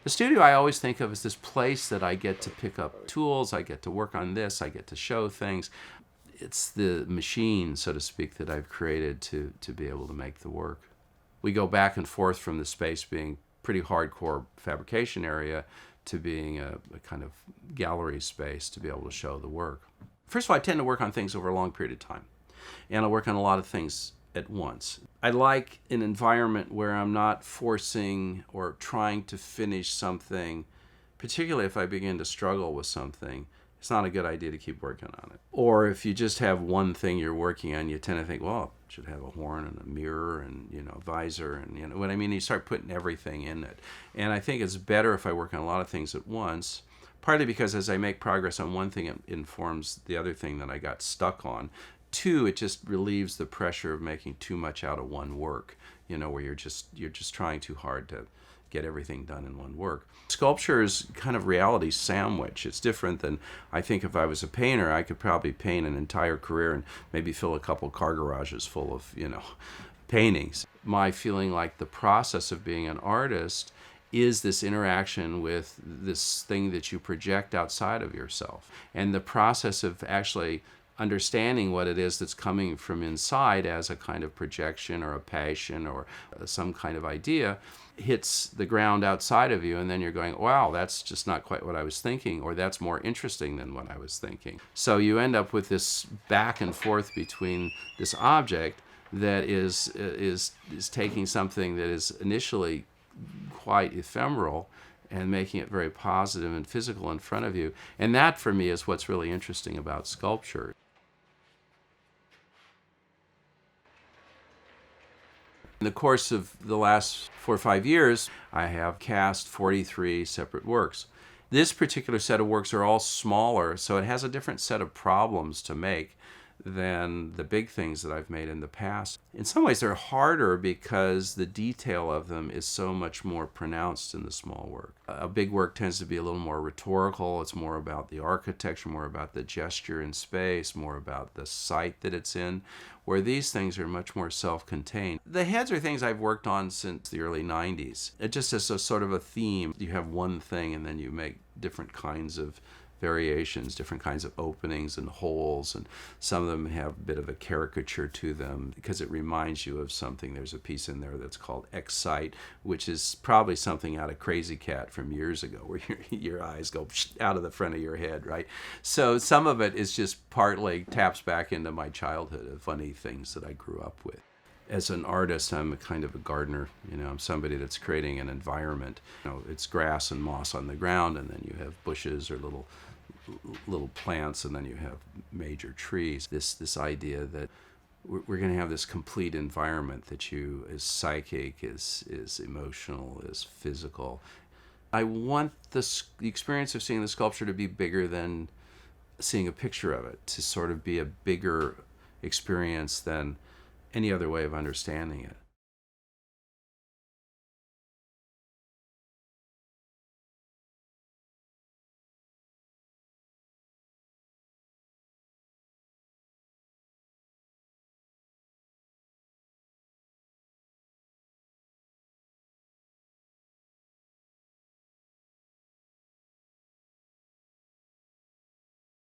The studio I always think of as this place that I get to pick up tools, I get to work on this, I get to show things. It's the machine, so to speak, that I've created to be able to make the work. We go back and forth from the space being pretty hardcore fabrication area to being a kind of gallery space to be able to show the work. First of all, I tend to work on things over a long period of time, and I work on a lot of things at once. I like an environment where I'm not forcing or trying to finish something, particularly if I begin to struggle with something. It's not a good idea to keep working on it. Or if you just have one thing you're working on, you tend to think, well, it should have a horn and a mirror and, visor and, what I mean? You start putting everything in it. And I think it's better if I work on a lot of things at once, partly because as I make progress on one thing, it informs the other thing that I got stuck on. Two, it just relieves the pressure of making too much out of one work, where you're just trying too hard to get everything done in one work. Sculpture is kind of reality sandwich. It's different than, I think if I was a painter, I could probably paint an entire career and maybe fill a couple car garages full of, paintings. My feeling like the process of being an artist is this interaction with this thing that you project outside of yourself. And the process of actually understanding what it is that's coming from inside as a kind of projection or a passion or some kind of idea hits the ground outside of you, and then you're going, wow, that's just not quite what I was thinking, or that's more interesting than what I was thinking. So you end up with this back and forth between this object that is taking something that is initially quite ephemeral and making it very positive and physical in front of you. And that, for me, is what's really interesting about sculpture. In the course of the last 4 or 5 years, I have cast 43 separate works. This particular set of works are all smaller, so it has a different set of problems to make than the big things that I've made in the past. In some ways, they're harder because the detail of them is so much more pronounced in the small work. A big work tends to be a little more rhetorical. It's more about the architecture, more about the gesture in space, more about the site that it's in, where these things are much more self-contained. The heads are things I've worked on since the early 90s. It just is a sort of a theme. You have one thing and then you make different kinds of variations, different kinds of openings and holes, and some of them have a bit of a caricature to them because it reminds you of something. There's a piece in there that's called Excite, which is probably something out of Crazy Cat from years ago, where your eyes go out of the front of your head, right? So some of it is just partly taps back into my childhood of funny things that I grew up with. As an artist, I'm a kind of a gardener. I'm somebody that's creating an environment. It's grass and moss on the ground, and then you have bushes or little plants, and then you have major trees. This idea that we're going to have this complete environment that is psychic, is emotional, is physical. I want the experience of seeing the sculpture to be bigger than seeing a picture of it, to sort of be a bigger experience than any other way of understanding it.